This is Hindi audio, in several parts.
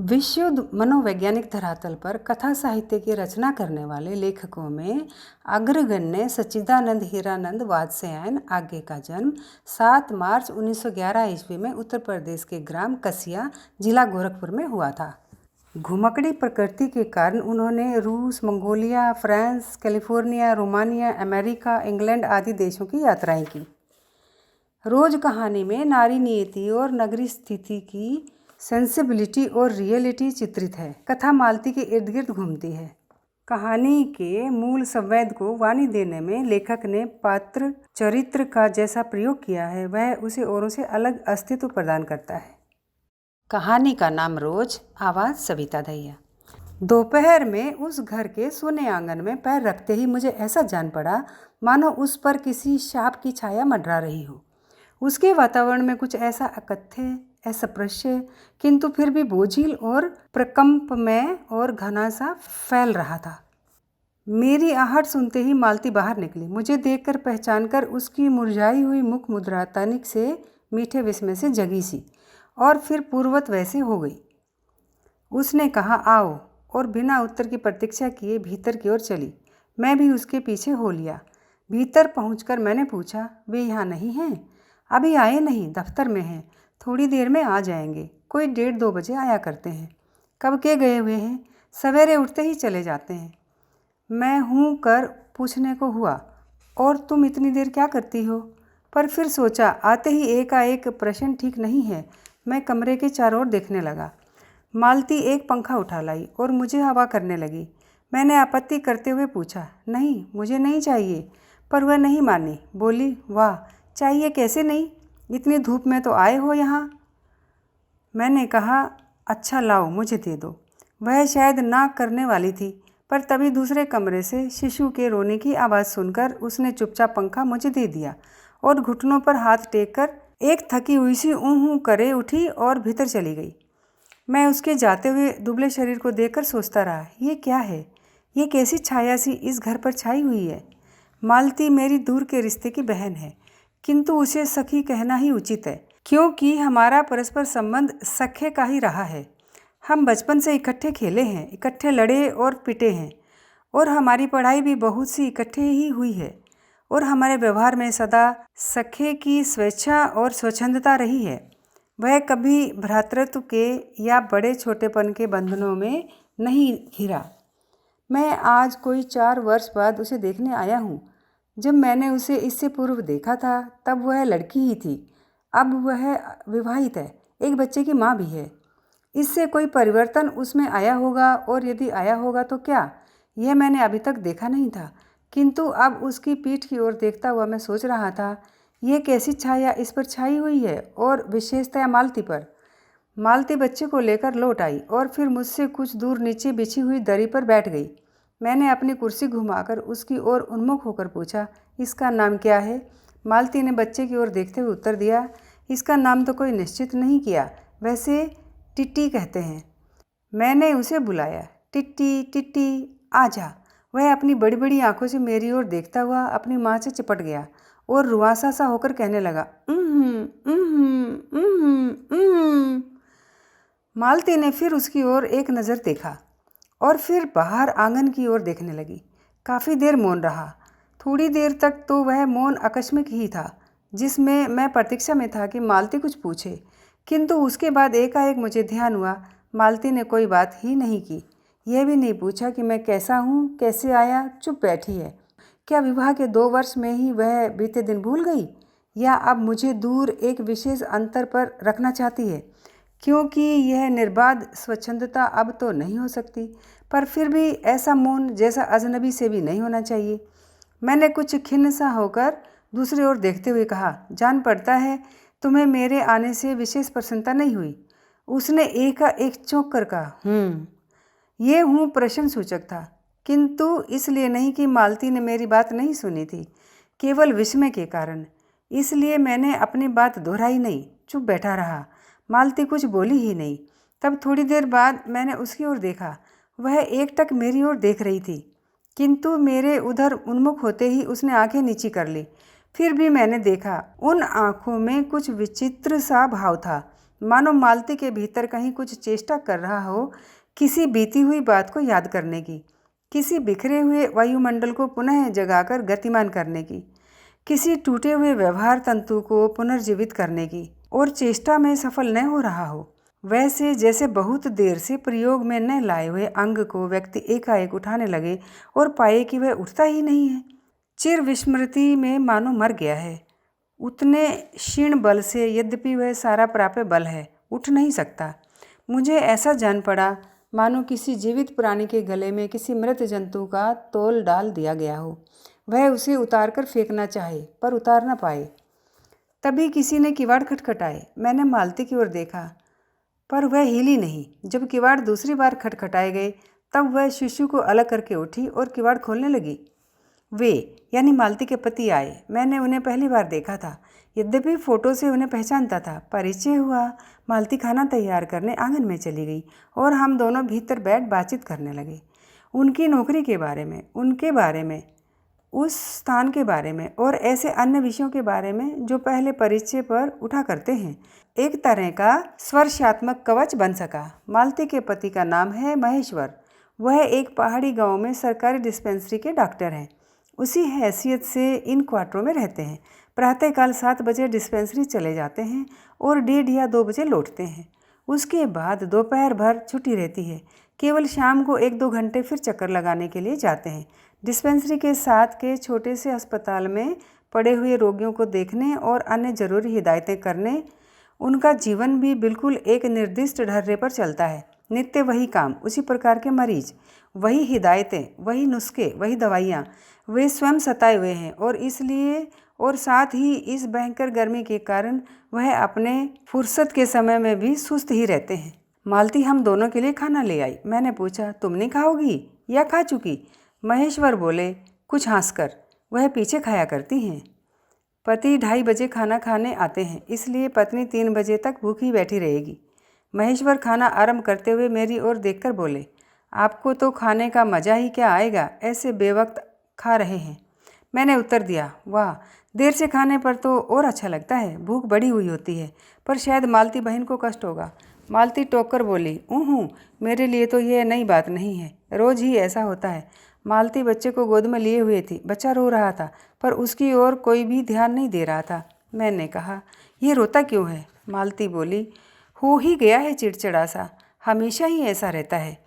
विश्व मनोवैज्ञानिक धरातल पर कथा साहित्य की रचना करने वाले लेखकों में अग्रगण्य सच्चिदानंद हीरानंद वात्स्यायन आगे का जन्म 7 मार्च 1911 ईस्वी में उत्तर प्रदेश के ग्राम कसिया, जिला गोरखपुर में हुआ था। घुमक्कड़ी प्रकृति के कारण उन्होंने रूस, Mongolia, France, California, Romania, America, England आदि देशों की यात्राएं की। रोज कहानी में नारी नियति और नगरी स्थिति की सेंसिबिलिटी और रियलिटी चित्रित है। कथा मालती के इर्द गिर्द घूमती है। कहानी के मूल संवेद को वाणी देने में लेखक ने पात्र चरित्र का जैसा प्रयोग किया है वह उसे औरों से अलग अस्तित्व प्रदान करता है। कहानी का नाम रोज, आवाज़ सविता दहिया। दोपहर में उस घर के सूने आंगन में पैर रखते ही मुझे ऐसा जान पड़ा मानो उस पर किसी शाप की छाया मंडरा रही हो। उसके वातावरण में कुछ ऐसा अकथ्य, असपृश्य, किंतु फिर भी बोझिल और प्रकंपमय और घना सा फैल रहा था। मेरी आहट सुनते ही मालती बाहर निकली। मुझे देखकर पहचानकर उसकी मुरझाई हुई मुख मुद्रा तनिक से मीठे विस्मय से जगी सी और फिर पूर्ववत वैसे हो गई। उसने कहा, आओ, और बिना उत्तर की प्रतीक्षा किए भीतर की ओर चली। मैं भी उसके पीछे हो लिया। भीतर पहुंचकर मैंने पूछा, वे यहाँ नहीं हैं? अभी आए नहीं, दफ्तर में हैं, थोड़ी देर में आ जाएंगे। कोई 1:30-2 बजे आया करते हैं। कब के गए हुए हैं? सवेरे उठते ही चले जाते हैं। मैं हूँ कर पूछने को हुआ, और तुम इतनी देर क्या करती हो? पर फिर सोचा, आते ही एकाएक प्रश्न ठीक नहीं है। मैं कमरे के चारों ओर देखने लगा। मालती एक पंखा उठा लाई और मुझे हवा करने लगी। मैंने आपत्ति करते हुए पूछा, नहीं, मुझे नहीं चाहिए। पर वह नहीं मानी। बोली, वाह, चाहिए कैसे नहीं? इतनी धूप में तो आए हो यहाँ। मैंने कहा, अच्छा लाओ, मुझे दे दो। वह शायद ना करने वाली थी, पर तभी दूसरे कमरे से शिशु के रोने की आवाज़ सुनकर उसने चुपचाप पंखा मुझे दे दिया और घुटनों पर हाथ टेक कर एक थकी हुई सी ऊँ करे उठी और भीतर चली गई। मैं उसके जाते हुए दुबले शरीर को देखकर सोचता रहा, ये क्या है? ये कैसी छाया सी इस घर पर छाई हुई है? मालती मेरी दूर के रिश्ते की बहन है, किंतु उसे सखी कहना ही उचित है, क्योंकि हमारा परस्पर संबंध सखे का ही रहा है। हम बचपन से इकट्ठे खेले हैं, इकट्ठे लड़े और पिटे हैं, और हमारी पढ़ाई भी बहुत सी इकट्ठे ही हुई है, और हमारे व्यवहार में सदा सखे की स्वेच्छा और स्वच्छंदता रही है। वह कभी भ्रातृत्व के या बड़े छोटेपन के बंधनों में नहीं घिरा। मैं आज कोई 4 वर्ष बाद उसे देखने आया हूँ। जब मैंने उसे इससे पूर्व देखा था तब वह लड़की ही थी। अब वह विवाहित है, एक बच्चे की माँ भी है। इससे कोई परिवर्तन उसमें आया होगा, और यदि आया होगा तो क्या, यह मैंने अभी तक देखा नहीं था। किंतु अब उसकी पीठ की ओर देखता हुआ मैं सोच रहा था, यह कैसी छाया इस पर छाई हुई है, और विशेषतया मालती पर। मालती बच्चे को लेकर लौट आई और फिर मुझसे कुछ दूर नीचे बिछी हुई दरी पर बैठ गई। मैंने अपनी कुर्सी घुमाकर उसकी ओर उन्मुख होकर पूछा, इसका नाम क्या है? मालती ने बच्चे की ओर देखते हुए उत्तर दिया, इसका नाम तो कोई निश्चित नहीं किया, वैसे टिट्टी कहते हैं। मैंने उसे बुलाया, टिट्टी, टिट्टी, आजा। वह अपनी बड़ी बड़ी आंखों से मेरी ओर देखता हुआ अपनी माँ से चिपट गया और रुआसा सा होकर कहने लगा, मालती ने फिर उसकी ओर एक नज़र देखा और फिर बाहर आंगन की ओर देखने लगी। काफ़ी देर मौन रहा। थोड़ी देर तक तो वह मौन आकस्मिक ही था, जिसमें मैं प्रतीक्षा में था कि मालती कुछ पूछे, किंतु उसके बाद एकाएक मुझे ध्यान हुआ मालती ने कोई बात ही नहीं की। यह भी नहीं पूछा कि मैं कैसा हूँ, कैसे आया, चुप बैठी है। क्या विवाह के 2 वर्ष में ही वह बीते दिन भूल गई, या अब मुझे दूर एक विशेष अंतर पर रखना चाहती है? क्योंकि यह निर्बाध स्वच्छंदता अब तो नहीं हो सकती, पर फिर भी ऐसा मौन जैसा अजनबी से भी नहीं होना चाहिए। मैंने कुछ खिन्न सा होकर दूसरी ओर देखते हुए कहा, जान पड़ता है तुम्हें मेरे आने से विशेष प्रसन्नता नहीं हुई। उसने एकाएक चौंक कर कहा, ये हूँ प्रश्न सूचक था, किंतु इसलिए नहीं कि मालती ने मेरी बात नहीं सुनी थी, केवल विस्मय के कारण। इसलिए मैंने अपनी बात दोहराई नहीं, चुप बैठा रहा। मालती कुछ बोली ही नहीं। तब थोड़ी देर बाद मैंने उसकी ओर देखा। वह एकटक मेरी ओर देख रही थी, किंतु मेरे उधर उन्मुख होते ही उसने आंखें नीची कर ली। फिर भी मैंने देखा, उन आँखों में कुछ विचित्र सा भाव था, मानो मालती के भीतर कहीं कुछ चेष्टा कर रहा हो किसी बीती हुई बात को याद करने की, किसी बिखरे हुए वायुमंडल को पुनः जगाकर गतिमान करने की, किसी टूटे हुए व्यवहार तंतु को पुनर्जीवित करने की, और चेष्टा में सफल न हो रहा हो। वैसे जैसे बहुत देर से प्रयोग में न लाए हुए अंग को व्यक्ति एकाएक उठाने लगे और पाए कि वह उठता ही नहीं है, चिर विस्मृति में मानो मर गया है। उतने क्षीण बल से यद्यपि वह सारा प्राप्य बल है, उठ नहीं सकता। मुझे ऐसा जान पड़ा मानो किसी जीवित प्राणी के गले में किसी मृत जंतु का तोल डाल दिया गया हो। वह उसे उतारकर फेंकना चाहे पर उतार न पाए। तभी किसी ने किवाड़ खटखटाए। मैंने मालती की ओर देखा पर वह हिली नहीं। जब किवाड़ दूसरी बार खटखटाए गए तब वह शिशु को अलग करके उठी और किवाड़ खोलने लगी। वे यानी मालती के पति आए। मैंने उन्हें पहली बार देखा था, यद्यपि फ़ोटो से उन्हें पहचानता था। परिचय हुआ। मालती खाना तैयार करने आंगन में चली गई और हम दोनों भीतर बैठ बातचीत करने लगे, उनकी नौकरी के बारे में, उनके बारे में, उस स्थान के बारे में और ऐसे अन्य विषयों के बारे में जो पहले परिचय पर उठा करते हैं। एक तरह का स्पर्शात्मक कवच बन सका। मालती के पति का नाम है महेश्वर। वह एक पहाड़ी गांव में सरकारी डिस्पेंसरी के डॉक्टर हैं। उसी हैसियत से इन क्वार्टरों में रहते हैं। प्रातःकाल 7 बजे डिस्पेंसरी चले जाते हैं और 1:30 या 2 बजे लौटते हैं। उसके बाद दोपहर भर छुट्टी रहती है। केवल शाम को 1-2 घंटे फिर चक्कर लगाने के लिए जाते हैं। डिस्पेंसरी के साथ के छोटे से अस्पताल में पड़े हुए रोगियों को देखने और अन्य जरूरी हिदायतें करने। उनका जीवन भी बिल्कुल एक निर्दिष्ट ढर्रे पर चलता है। नित्य वही काम, उसी प्रकार के मरीज, वही हिदायतें, वही नुस्खे, वही दवाइयाँ। वे स्वयं सताए हुए हैं और इसलिए और साथ ही इस भयंकर गर्मी के कारण वह अपने फुर्सत के समय में भी सुस्त ही रहते हैं। मालती हम दोनों के लिए खाना ले आई। मैंने पूछा, तुम नहीं खाओगी या खा चुकी? महेश्वर बोले कुछ हंसकर, वह पीछे खाया करती हैं। पति 2:30 बजे खाना खाने आते हैं, इसलिए पत्नी 3 बजे तक भूखी बैठी रहेगी। महेश्वर खाना आरंभ करते हुए मेरी ओर देखकर बोले, आपको तो खाने का मज़ा ही क्या आएगा, ऐसे बेवक्त खा रहे हैं। मैंने उत्तर दिया, वाह, देर से खाने पर तो और अच्छा लगता है, भूख बढ़ी हुई होती है, पर शायद मालती बहन को कष्ट होगा। मालती टोक कर बोली, मेरे लिए तो यह नई बात नहीं है, रोज़ ही ऐसा होता है। मालती बच्चे को गोद में लिए हुए थी। बच्चा रो रहा था पर उसकी ओर कोई भी ध्यान नहीं दे रहा था। मैंने कहा, ये रोता क्यों है? मालती बोली, हो ही गया है चिड़चिड़ा सा, हमेशा ही ऐसा रहता है।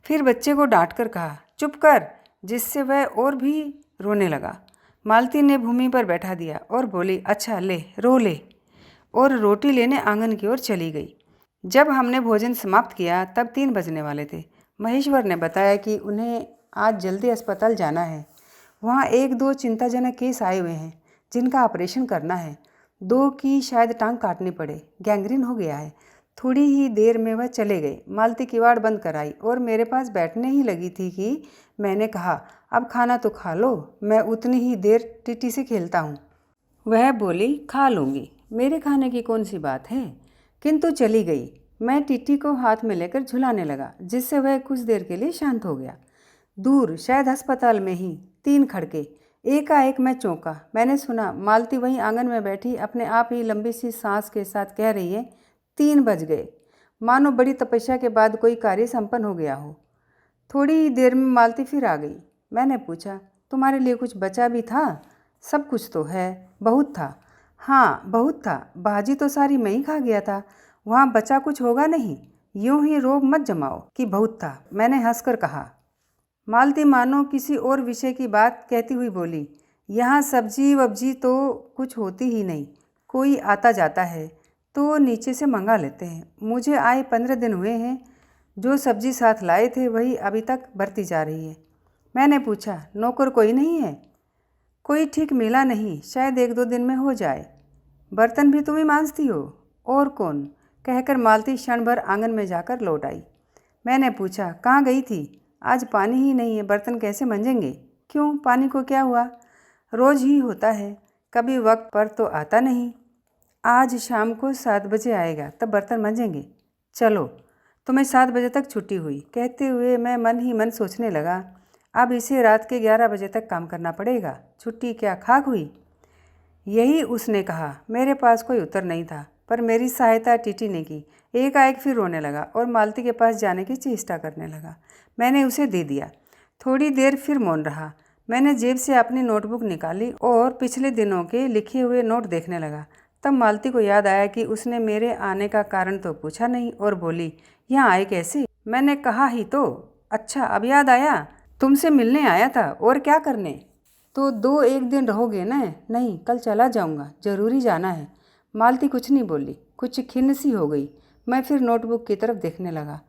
फिर बच्चे को डांट कर कहा, चुप कर, जिससे वह और भी रोने लगा। मालती ने भूमि पर बैठा दिया और बोली, अच्छा ले, रो ले, और रोटी लेने आंगन की ओर चली गई। जब हमने भोजन समाप्त किया तब 3 बजने वाले थे। महेश्वर ने बताया कि उन्हें आज जल्दी अस्पताल जाना है। वहाँ 1-2 चिंताजनक केस आए हुए हैं जिनका ऑपरेशन करना है। 2 की शायद टांग काटनी पड़े, गैंग्रीन हो गया है। थोड़ी ही देर में वह चले गए। मालती किवाड़ बंद कराई और मेरे पास बैठने ही लगी थी कि मैंने कहा, अब खाना तो खा लो, मैं उतनी ही देर टीटी से खेलता हूँ। वह बोली, खा लूँगी, मेरे खाने की कौन सी बात है, किंतु चली गई। मैं टीटी को हाथ में लेकर झुलाने लगा, जिससे वह कुछ देर के लिए शांत हो गया। दूर, शायद अस्पताल में ही, 3 खड़के। एकाएक मैं चौंका। मैंने सुना मालती वहीं आंगन में बैठी अपने आप ही लंबी सी सांस के साथ कह रही है, 3 बज गए, मानो बड़ी तपस्या के बाद कोई कार्य संपन्न हो गया हो। थोड़ी ही देर में मालती फिर आ गई। मैंने पूछा, तुम्हारे लिए कुछ बचा भी था? सब कुछ तो है, बहुत था। हाँ, बहुत था, भाजी तो सारी मैं ही खा गया था, वहाँ बचा कुछ होगा नहीं। यूं ही रोब मत जमाओ कि बहुत था, मैंने हंसकर कहा। मालती मानो किसी और विषय की बात कहती हुई बोली, यहाँ सब्जी वब्जी तो कुछ होती ही नहीं, कोई आता जाता है तो नीचे से मंगा लेते हैं। मुझे आए 15 दिन हुए हैं, जो सब्जी साथ लाए थे वही अभी तक बरती जा रही है। मैंने पूछा, नौकर कोई नहीं है? कोई ठीक मिला नहीं, शायद 1-2 दिन में हो जाए। बर्तन भी तुम ही मांजती हो? और कौन, कहकर मालती क्षण भर आंगन में जाकर लौट आई। मैंने पूछा, कहाँ गई थी? आज पानी ही नहीं है, बर्तन कैसे मंजेंगे? क्यों, पानी को क्या हुआ? रोज़ ही होता है, कभी वक्त पर तो आता नहीं। आज शाम को 7 बजे आएगा, तब बर्तन मंजेंगे। चलो, तुम्हें 7 बजे तक छुट्टी हुई। कहते हुए मैं मन ही मन सोचने लगा, अब इसे रात के 11 बजे तक काम करना पड़ेगा। छुट्टी क्या खाक हुई? यही उसने कहा। मेरे पास कोई उत्तर नहीं था। पर मेरी सहायता टीटी ने की। एकाएक फिर रोने लगा और मालती के पास जाने की चेष्टा करने लगा। मैंने उसे दे दिया। थोड़ी देर फिर मौन रहा। मैंने जेब से अपनी नोटबुक निकाली और पिछले दिनों के लिखे हुए नोट देखने लगा। तब मालती को याद आया कि उसने मेरे आने का कारण तो पूछा नहीं और बोली, यहाँ आए कैसे? मैंने कहा ही तो। अच्छा, अब याद आया, तुमसे मिलने आया था। और क्या करने? तो 2-1 दिन रहोगे न? नहीं, कल चला जाऊंगा, ज़रूरी जाना है। मालती कुछ नहीं बोली, कुछ खिन्न सी हो गई। मैं फिर नोटबुक की तरफ देखने लगा।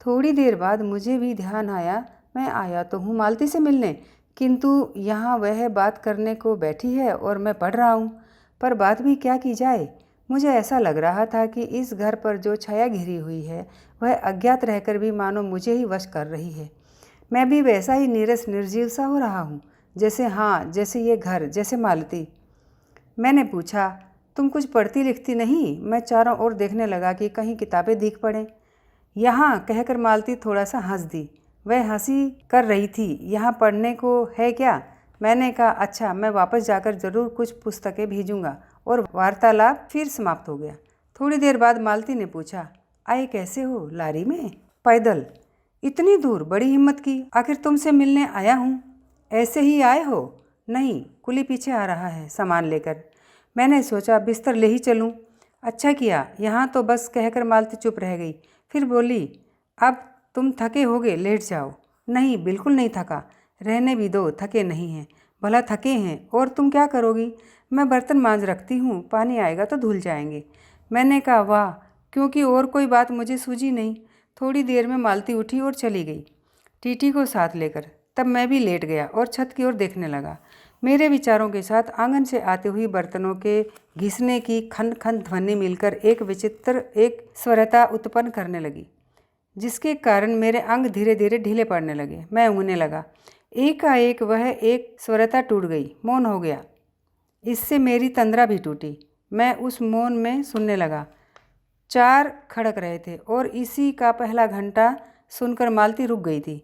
थोड़ी देर बाद मुझे भी ध्यान आया, मैं आया तो हूँ मालती से मिलने, किंतु यहाँ वह बात करने को बैठी है और मैं पढ़ रहा हूँ। पर बात भी क्या की जाए? मुझे ऐसा लग रहा था कि इस घर पर जो छाया घिरी हुई है वह अज्ञात रहकर भी मानो मुझे ही वश कर रही है। मैं भी वैसा ही नीरस निर्जीव सा हो रहा हूँ, जैसे ये घर, जैसे मालती। मैंने पूछा, तुम कुछ पढ़ती लिखती नहीं? मैं चारों ओर देखने लगा कि कहीं किताबें दिख पड़ें। यहाँ कहकर मालती थोड़ा सा हंस दी। वह हंसी कर रही थी। यहाँ पढ़ने को है क्या? मैंने कहा, अच्छा, मैं वापस जाकर ज़रूर कुछ पुस्तकें भेजूँगा। और वार्तालाप फिर समाप्त हो गया। थोड़ी देर बाद मालती ने पूछा, आए कैसे हो? लारी में? पैदल? इतनी दूर? बड़ी हिम्मत की। आखिर तुमसे मिलने आया हूँ। ऐसे ही आए हो? नहीं, कुली पीछे आ रहा है सामान लेकर। मैंने सोचा बिस्तर ले ही चलूँ। अच्छा किया। यहाँ तो बस कहकर मालती चुप रह गई। फिर बोली, अब तुम थके होगे, लेट जाओ। नहीं, बिल्कुल नहीं थका। रहने भी दो, थके नहीं हैं। भला थके हैं और तुम क्या करोगी? मैं बर्तन मांज रखती हूँ, पानी आएगा तो धुल जाएंगे। मैंने कहा, वाह, क्योंकि और कोई बात मुझे सूझी नहीं। थोड़ी देर में मालती उठी और चली गई, टीटी को साथ लेकर। तब मैं भी लेट गया और छत की ओर देखने लगा। मेरे विचारों के साथ आंगन से आती हुई बर्तनों के घिसने की खन खन ध्वनि मिलकर एक विचित्र स्वरता उत्पन्न करने लगी, जिसके कारण मेरे अंग धीरे धीरे ढीले पड़ने लगे। मैं ऊँगने लगा। एकाएक वह एक स्वरता टूट गई, मौन हो गया। इससे मेरी तंद्रा भी टूटी। मैं उस मौन में सुनने लगा। 4 खड़क रहे थे और इसी का पहला घंटा सुनकर मालती रुक गई थी।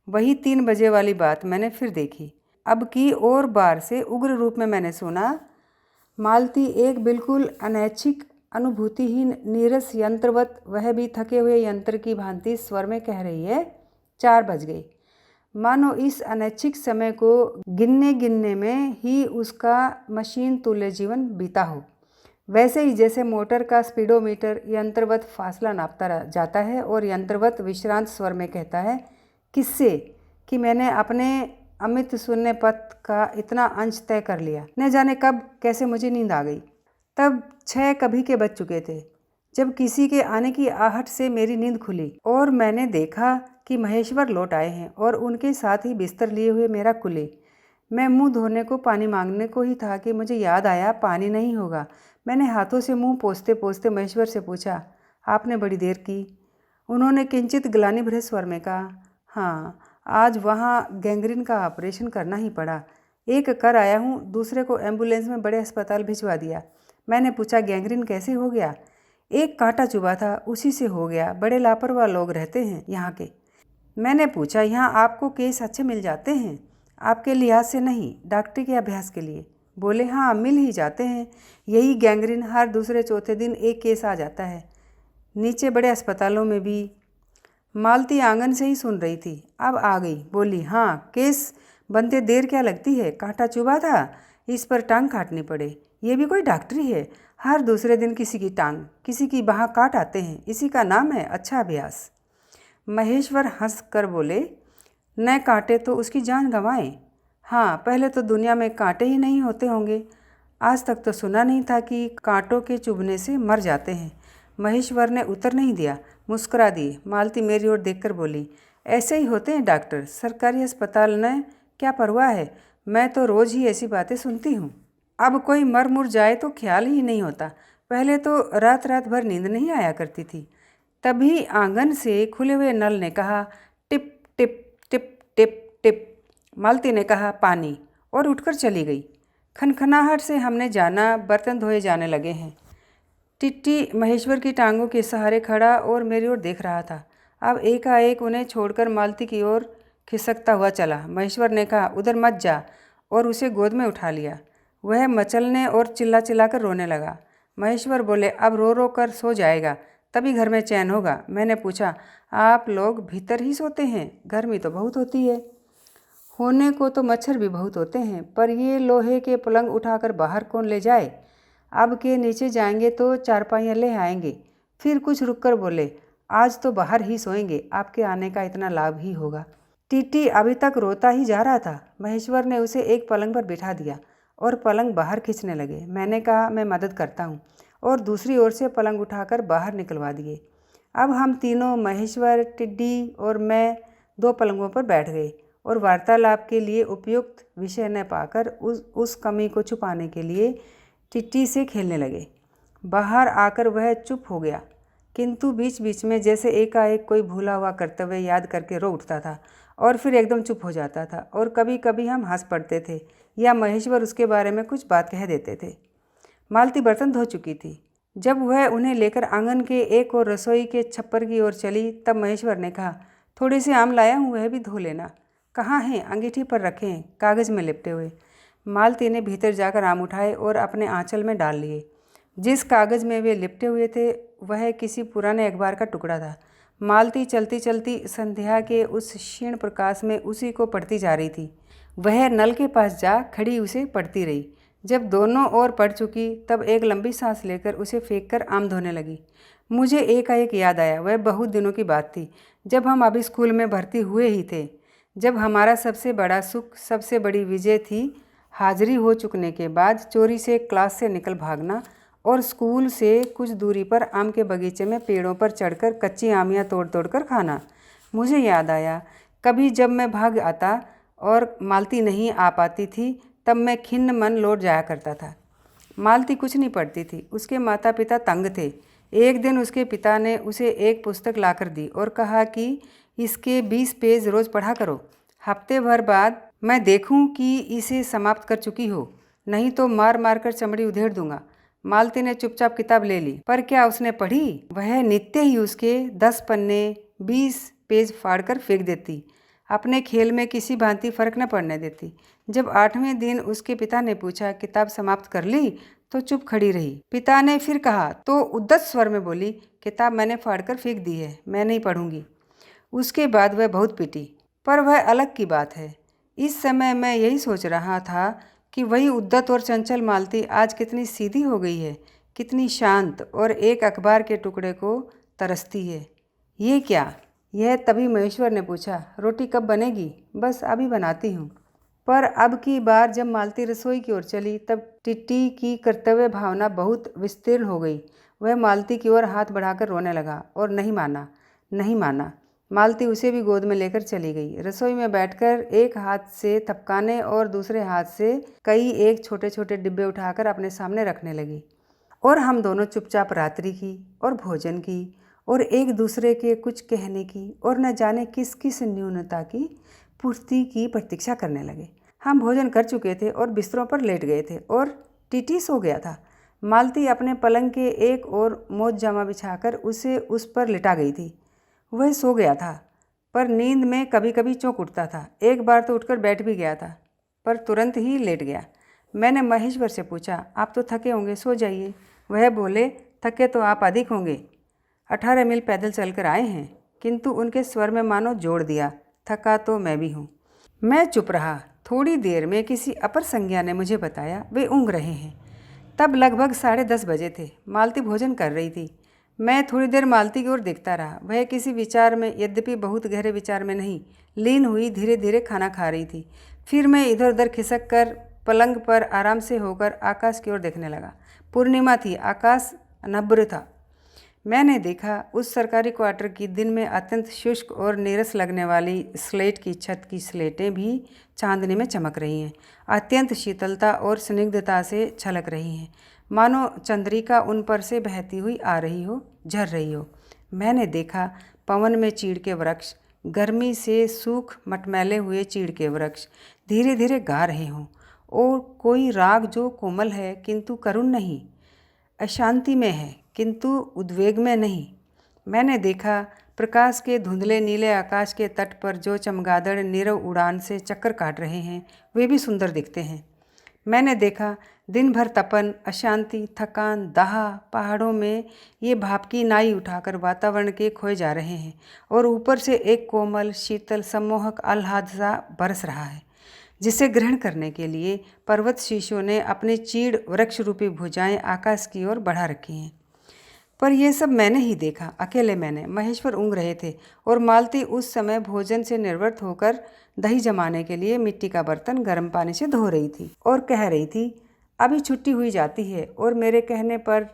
वही 3 बजे वाली बात मैंने फिर देखी। अब की और बार से उग्र रूप में मैंने सुना, मालती एक बिल्कुल अनैच्छिक, अनुभूतिहीन, नीरस यंत्रवत, वह भी थके हुए यंत्र की भांति स्वर में कह रही है, 4 बज गए। मानो इस अनैच्छिक समय को गिनने गिनने में ही उसका मशीन तुल्य जीवन बीता हो। वैसे ही जैसे मोटर का स्पीडोमीटर यंत्रवत फासला नापता जाता है और यंत्रवत विश्रांत स्वर में कहता है, किससे कि मैंने अपने अमित शून्य पथ का इतना अंश तय कर लिया। न जाने कब कैसे मुझे नींद आ गई। तब 6 कभी के बज चुके थे जब किसी के आने की आहट से मेरी नींद खुली और मैंने देखा कि महेश्वर लौट आए हैं और उनके साथ ही बिस्तर लिए हुए मेरा कुली। मैं मुंह धोने को पानी मांगने को ही था कि मुझे याद आया, पानी नहीं होगा। मैंने हाथों से मुंह पोंछते पोंछते महेश्वर से पूछा, आपने बड़ी देर की? उन्होंने किंचित ग्लानि भरे स्वर में कहा, हाँ, आज वहाँ गैंग्रीन का ऑपरेशन करना ही पड़ा। एक कर आया हूँ, दूसरे को एम्बुलेंस में बड़े अस्पताल भिजवा दिया। मैंने पूछा, गैंग्रीन कैसे हो गया? एक कांटा चुभा था, उसी से हो गया। बड़े लापरवाह लोग रहते हैं यहाँ के। मैंने पूछा, यहाँ आपको केस अच्छे मिल जाते हैं? आपके लिहाज से नहीं, डॉक्टरी के अभ्यास के लिए। बोले, हाँ, मिल ही जाते हैं। यही गैंग्रीन हर दूसरे चौथे दिन एक केस आ जाता है, नीचे बड़े अस्पतालों में भी। मालती आंगन से ही सुन रही थी, अब आ गई। बोली, हाँ, केस बनते देर क्या लगती है? कांटा चुभा था, इस पर टांग काटनी पड़े। ये भी कोई डॉक्टरी है? हर दूसरे दिन किसी की टांग, किसी की बाह काट आते हैं। इसी का नाम है अच्छा अभ्यास। महेश्वर हंस कर बोले, न काटे तो उसकी जान गंवाए। हाँ, पहले तो दुनिया में कांटे ही नहीं होते होंगे। आज तक तो सुना नहीं था कि कांटों के चुभने से मर जाते हैं। महेश्वर ने उत्तर नहीं दिया, मुस्कुरा दिए। मालती मेरी ओर देखकर बोली, ऐसे ही होते हैं डॉक्टर, सरकारी अस्पताल न क्या परवाह है। मैं तो रोज़ ही ऐसी बातें सुनती हूँ। अब कोई मर मुर जाए तो ख्याल ही नहीं होता। पहले तो रात रात भर नींद नहीं आया करती थी। तभी आंगन से खुले हुए नल ने कहा, टिप टिप टिप टिप टिप। मालती ने कहा, पानी, और उठकर चली गई। खनखनाहट से हमने जाना, बर्तन धोए जाने लगे हैं। टिट्टी महेश्वर की टांगों के सहारे खड़ा और मेरी ओर देख रहा था। अब एकाएक उन्हें छोड़कर मालती की ओर खिसकता हुआ चला। महेश्वर ने कहा, उधर मत जा, और उसे गोद में उठा लिया। वह मचलने और चिल्ला चिल्लाकर रोने लगा। महेश्वर बोले, अब रो रो कर सो जाएगा, तभी घर में चैन होगा। मैंने पूछा, आप लोग भीतर ही सोते हैं? गर्मी तो बहुत होती है। होने को तो मच्छर भी बहुत होते हैं, पर ये लोहे के पलंग उठाकर बाहर कौन ले जाए? अब के नीचे जाएंगे तो चारपाइयाँ ले आएंगे। फिर कुछ रुककर बोले, आज तो बाहर ही सोएंगे, आपके आने का इतना लाभ ही होगा। टीटी अभी तक रोता ही जा रहा था। महेश्वर ने उसे एक पलंग पर बिठा दिया और पलंग बाहर खींचने लगे। मैंने कहा, मैं मदद करता हूँ, और दूसरी ओर से पलंग उठाकर बाहर निकलवा दिए। अब हम तीनों, महेश्वर, टिड्डी और मैं, 2 पलंगों पर बैठ गए और वार्तालाप के लिए उपयुक्त विषय न पाकर उस कमी को छुपाने के लिए टिट्टी से खेलने लगे। बाहर आकर वह चुप हो गया, किंतु बीच बीच में जैसे एकाएक कोई भूला हुआ कर्तव्य याद करके रो उठता था और फिर एकदम चुप हो जाता था, और कभी कभी हम हंस पड़ते थे या महेश्वर उसके बारे में कुछ बात कह देते थे। मालती बर्तन धो चुकी थी। जब वह उन्हें लेकर आंगन के एक और रसोई के छप्पर की ओर चली, तब महेश्वर ने कहा, थोड़े से आम लाया हूँ, वह भी धो लेना। कहाँ हैं? अंगीठी पर रखे हैं, कागज़ में लिपटे हुए। मालती ने भीतर जाकर आम उठाए और अपने आंचल में डाल लिए। जिस कागज़ में वे लिपटे हुए थे वह किसी पुराने अखबार का टुकड़ा था। मालती चलती चलती संध्या के उस क्षीण प्रकाश में उसी को पढ़ती जा रही थी। वह नल के पास जा खड़ी उसे पढ़ती रही। जब दोनों ओर पढ़ चुकी तब एक लंबी सांस लेकर उसे फेंक कर आम धोने लगी। मुझे एकाएक याद आया, वह बहुत दिनों की बात थी, जब हम अभी स्कूल में भर्ती हुए ही थे, जब हमारा सबसे बड़ा सुख, सबसे बड़ी विजय थी हाजिरी हो चुकने के बाद चोरी से क्लास से निकल भागना और स्कूल से कुछ दूरी पर आम के बगीचे में पेड़ों पर चढ़कर कच्ची आमियाँ तोड़ तोड़ कर खाना। मुझे याद आया, कभी जब मैं भाग आता और मालती नहीं आ पाती थी तब मैं खिन्न मन लौट जाया करता था। मालती कुछ नहीं पढ़ती थी, उसके माता पिता तंग थे। एक दिन उसके पिता ने उसे एक पुस्तक लाकर दी और कहा कि इसके 20 पेज रोज़ पढ़ा करो। हफ्ते भर बाद मैं देखूं कि इसे समाप्त कर चुकी हो, नहीं तो मार मार कर चमड़ी उधेड़ दूंगा। मालती ने चुपचाप किताब ले ली, पर क्या उसने पढ़ी? वह नित्य ही उसके 10 पन्ने 20 पेज फाड़कर फेंक देती, अपने खेल में किसी भांति फर्क न पड़ने देती। जब 8वें दिन उसके पिता ने पूछा, किताब समाप्त कर ली? तो चुप खड़ी रही। पिता ने फिर कहा तो उद्दत स्वर में बोली, किताब मैंने फाड़कर फेंक दी है, मैं नहीं पढ़ूंगी। उसके बाद वह बहुत पिटी, पर वह अलग की बात है। इस समय मैं यही सोच रहा था कि वही उद्दत और चंचल मालती आज कितनी सीधी हो गई है, कितनी शांत, और एक अखबार के टुकड़े को तरसती है। ये क्या? यह तभी महेश्वर ने पूछा, रोटी कब बनेगी? बस अभी बनाती हूँ। पर अब की बार जब मालती रसोई की ओर चली तब टिट्टी की कर्तव्य भावना बहुत विस्तीर्ण हो गई। वह मालती की ओर हाथ बढ़ाकर रोने लगा और नहीं माना, नहीं माना। मालती उसे भी गोद में लेकर चली गई। रसोई में बैठकर एक हाथ से थपकाने और दूसरे हाथ से कई एक छोटे छोटे डिब्बे उठाकर अपने सामने रखने लगी, और हम दोनों चुपचाप रात्रि की और भोजन की और एक दूसरे के कुछ कहने की और न जाने किस किस न्यूनता की पूर्ति की प्रतीक्षा करने लगे। हम भोजन कर चुके थे और बिस्तरों पर लेट गए थे और टीटी सो गया था। मालती अपने पलंग के एक ओर मोज जामा बिछाकर उसे उस पर लिटा गई थी। वह सो गया था, पर नींद में कभी कभी चौंक उठता था। एक बार तो उठकर बैठ भी गया था, पर तुरंत ही लेट गया। मैंने महेश्वर से पूछा, आप तो थके होंगे, सो जाइए। वह बोले, थके तो आप अधिक होंगे, 18 मील पैदल चलकर आए हैं। किंतु उनके स्वर में मानो जोड़ दिया, थका तो मैं भी हूँ। मैं चुप रहा। थोड़ी देर में किसी अपर संज्ञा ने मुझे बताया वे ऊँघ रहे हैं। तब लगभग 10:30 बजे थे। मालती भोजन कर रही थी। मैं थोड़ी देर मालती की ओर देखता रहा। वह किसी विचार में, यद्यपि बहुत गहरे विचार में नहीं, लीन हुई धीरे धीरे खाना खा रही थी। फिर मैं इधर उधर खिसक कर पलंग पर आराम से होकर आकाश की ओर देखने लगा। पूर्णिमा थी, आकाश अनभ्र था। मैंने देखा उस सरकारी क्वार्टर की दिन में अत्यंत शुष्क और नीरस लगने वाली स्लेट की छत की स्लेटें भी चांदनी में चमक रही हैं, अत्यंत शीतलता और स्निग्धता से छलक रही हैं, मानो चंद्रिका उन पर से बहती हुई आ रही हो, झर रही हो। मैंने देखा पवन में चीड़ के वृक्ष, गर्मी से सूख मटमैले हुए चीड़ के वृक्ष धीरे धीरे गा रहे हों, और कोई राग जो कोमल है किंतु करुण नहीं, अशांति में है किंतु उद्वेग में नहीं। मैंने देखा प्रकाश के धुंधले नीले आकाश के तट पर जो चमगादड़ नीरव उड़ान से चक्कर काट रहे हैं वे भी सुंदर दिखते हैं। मैंने देखा दिन भर तपन, अशांति, थकान, दाह पहाड़ों में ये भाप की नाई उठाकर वातावरण के खोए जा रहे हैं और ऊपर से एक कोमल, शीतल, सम्मोहक आह्लाद सा बरस रहा है, जिसे ग्रहण करने के लिए पर्वत शीशों ने अपनी चीड़ वृक्ष रूपी भुजाएं आकाश की ओर बढ़ा रखी हैं। पर यह सब मैंने ही देखा, अकेले मैंने। महेश्वर ऊँघ रहे थे और मालती उस समय भोजन से निर्वृत्त होकर दही जमाने के लिए मिट्टी का बर्तन गर्म पानी से धो रही थी और कह रही थी, अभी छुट्टी हुई जाती है और मेरे कहने पर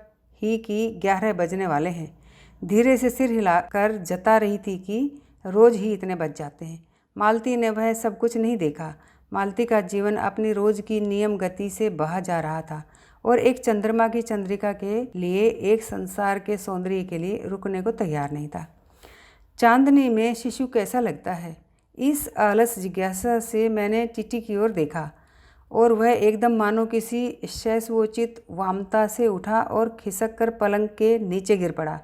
ही कि 11 बजने वाले हैं। धीरे से सिर हिलाकर जता रही थी कि रोज़ ही इतने बज जाते हैं। मालती ने वह सब कुछ नहीं देखा। मालती का जीवन अपनी रोज़ की नियम गति से बहा जा रहा था और एक चंद्रमा की चंद्रिका के लिए, एक संसार के सौंदर्य के लिए रुकने को तैयार नहीं था। चांदनी में शिशु कैसा लगता है, इस अलस जिज्ञासा से मैंने टिटी की ओर देखा और वह एकदम मानो किसी शैशवोचित वामता से उठा और खिसक कर पलंग के नीचे गिर पड़ा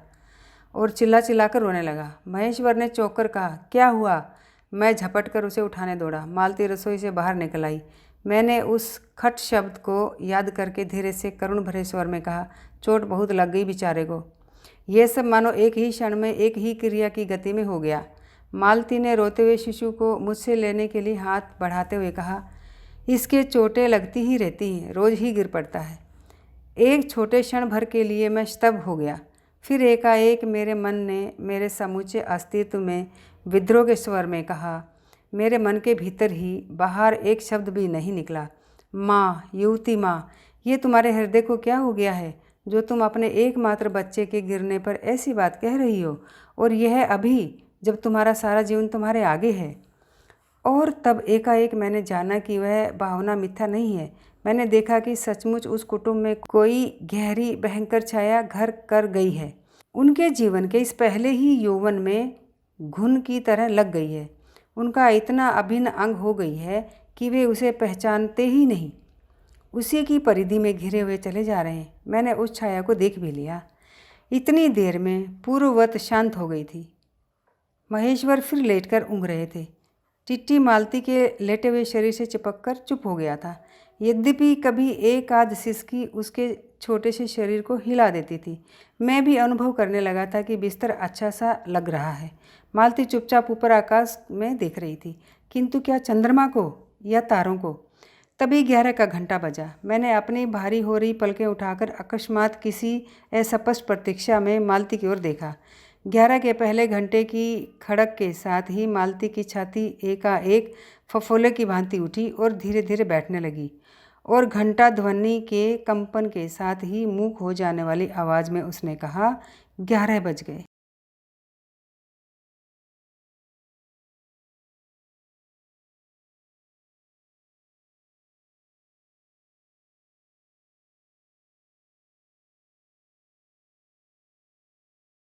और चिल्ला चिल्लाकर रोने लगा। महेश्वर ने चौंक कर कहा, क्या हुआ? मैं झपट कर उसे उठाने दौड़ा। मालती रसोई से बाहर निकल आई। मैंने उस खट शब्द को याद करके धीरे से करुण भरे स्वर में कहा, चोट बहुत लग गई बेचारे को। यह सब मानो एक ही क्षण में, एक ही क्रिया की गति में हो गया। मालती ने रोते हुए शिशु को मुझसे लेने के लिए हाथ बढ़ाते हुए कहा, इसके चोटें लगती ही रहती हैं, रोज़ ही गिर पड़ता है। एक छोटे क्षण भर के लिए मैं स्तब्ध हो गया। फिर एकाएक मेरे मन ने मेरे समूचे अस्तित्व में विद्रोह के स्वर में कहा, मेरे मन के भीतर ही, बाहर एक शब्द भी नहीं निकला, माँ, युवती माँ, ये तुम्हारे हृदय को क्या हो गया है जो तुम अपने एकमात्र बच्चे के गिरने पर ऐसी बात कह रही हो, और यह अभी जब तुम्हारा सारा जीवन तुम्हारे आगे है। और तब एकाएक मैंने जाना कि वह भावना मिथ्या नहीं है। मैंने देखा कि सचमुच उस कुटुंब में कोई गहरी भयंकर छाया घर कर गई है। उनके जीवन के इस पहले ही यौवन में घुन की तरह लग गई है। उनका इतना अभिन्न अंग हो गई है कि वे उसे पहचानते ही नहीं, उसी की परिधि में घिरे हुए चले जा रहे हैं। मैंने उस छाया को देख भी लिया। इतनी देर में पूर्ववत शांत हो गई थी। महेश्वर फिर लेटकर ऊँघ रहे थे। टिट्टी मालती के लेटे हुए शरीर से चिपककर चुप हो गया था। यद्यपि कभी एक आध सिसकी उसके छोटे से शरीर को हिला देती थी। मैं भी अनुभव करने लगा था कि बिस्तर अच्छा सा लग रहा है। मालती चुपचाप ऊपर आकाश में देख रही थी, किंतु क्या चंद्रमा को या तारों को। तभी 11 का घंटा बजा। मैंने अपनी भारी हो रही पलकें उठाकर अकस्मात किसी अस्पष्ट प्रतीक्षा में मालती की ओर देखा। 11 के पहले घंटे की खड़क के साथ ही मालती की छाती एकाएक फफोले की भांति उठी और धीरे धीरे बैठने लगी, और घंटा ध्वनि के कंपन के साथ ही मूक हो जाने वाली आवाज़ में उसने कहा, 11 बज गए।